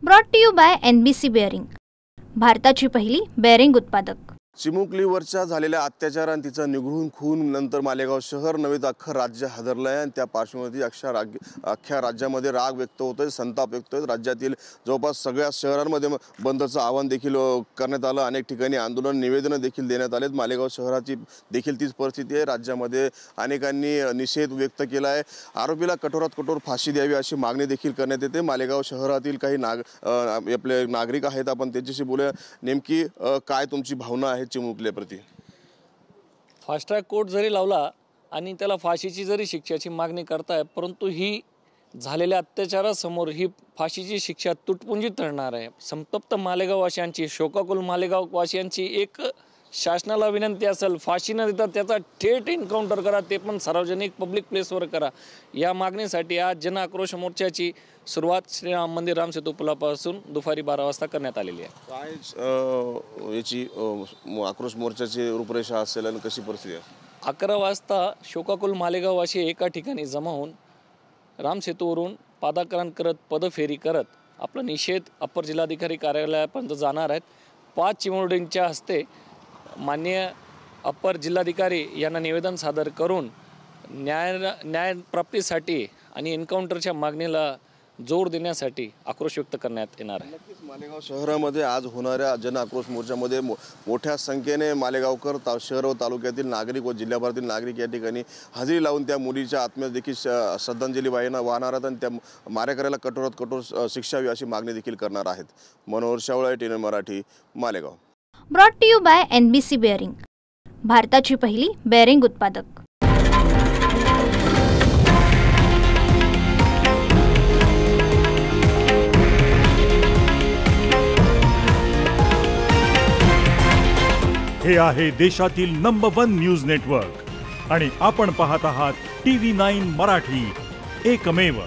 Brought to you by NBC bearing, भारताची पहिली bearing उत्पादक। चिमुकलीवरच्या झालेल्या अत्याचार आणि तिचा निगडून खून नंतर मालेगाव शहर नव्हे तर अख्खं राज्य हादरलंय आणि त्या पार्श्वभूमीवर अख्ख्या राज्यामध्ये राग व्यक्त होतोय, संताप व्यक्त होतोय। राज्यातील जवळपास सगळ्या शहरांमध्ये बंदचं आवाहन देखील करण्यात आलं। अनेक ठिकाणी आंदोलन निवेदनं देखील देण्यात आलेत। मालेगाव शहराची देखील तीच परिस्थिती आहे। राज्यामध्ये अनेकांनी निषेध व्यक्त केला आहे। आरोपीला कठोरात कठोर फाशी द्यावी अशी मागणी देखील करण्यात येते। मालेगाव शहरातील काही आपले नागरिक आहेत, आपण त्यांच्याशी बोलूया। नेमकी काय तुमची भावना आहे चिमुकल्याप्रती? फास्ट ट्रॅक कोर्ट जरी लावला आणि त्याला फाशीची जरी शिक्षाची मागणी करताय, परंतु ही झालेल्या अत्याचारासमोर ही फाशीची शिक्षा तुटपुंजीत ठरणार आहे। संतप्त मालेगाववासियांची, शोकाकुल मालेगाववासियांची एक शासनाला विनंती असेल, फाशी न देता त्याचा थेट एन्काउंटर करा, ते पण सार्वजनिक पब्लिक प्लेसवर करा। या मागणीसाठी आज जन आक्रोश मोर्चाची सुरुवात श्रीराम मंदिर रामसेतू पुलापासून दुपारी 12 वाजता करण्यात आलेली आहे। काय याची आक्रोश मोर्चाची रूपरेषा असेल आणि कशी परिस्थिती आहे? 11 वाजता शोकाकुल मालेगाववासी एका ठिकाणी जमा होऊन रामसेतूवरून पादाक्रांत करत, पदफेरी करत आपला निषेध अप्पर जिल्हाधिकारी कार्यालयापर्यंत जाणार आहेत। 5 चिमुरडींच्या हस्ते माननीय अप्पर जिल्हाधिकारी यांना निवेदन सादर करून न्याय प्राप्तीसाठी आणि एन्काउंटरच्या मागणीला जोर देण्यासाठी आक्रोश व्यक्त करण्यात येणार आहे। नक्कीच मालेगाव शहरामध्ये आज होणाऱ्या जन आक्रोश मोर्चामध्ये मोठ्या संख्येने मालेगावकर, शहर व तालुक्यातील नागरिक व जिल्ह्याभरातील नागरिक या ठिकाणी हजेरी लावून त्या मुलीच्या आत्म्यास देखील श्रद्धांजली वाहणार आहेत आणि त्या मारेकऱ्याला कठोरात कठोर शिक्षा व्हावी अशी मागणी देखील करणार आहेत। Manohar Shavale, TN Marathi, Malegaon. Brought to you by NBC bearing, भारताची पहिली बेअरिंग उत्पादक। हे आहे देशातील नंबर 1 न्यूज नेटवर्क आणि आपण पाहत आहात TV9 मराठी, एकमेव।